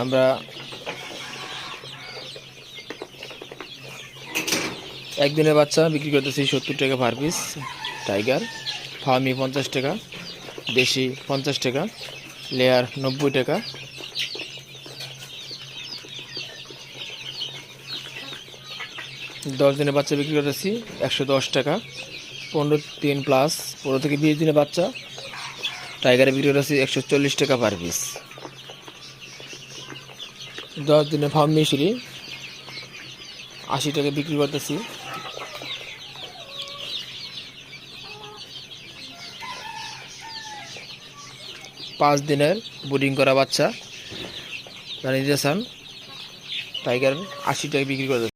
আমরা একদিনের বাচ্চা বিক্রি করতেছি 70 টাকা পার পিস। টাইগার ফার্মি 50 টাকা, দেশি 50 টাকা, লেয়ার 90 টাকা। 10 দিনের বাচ্চা বিক্রি করতেছি 110 টাকা। 15 দিন প্লাস 15 থেকে 20 দিনের বাচ্চা টাইগারে বিক্রি করতেছি 140 টাকা পার পিস। 10 দিনের ফার্ম মিশরি 80 টাকা বিক্রি করতেছি। 5 দিনের বোর্ডিং করা বাচ্চা যারা নিতে চান টাইগার 80 টাকা বিক্রি করতেছি।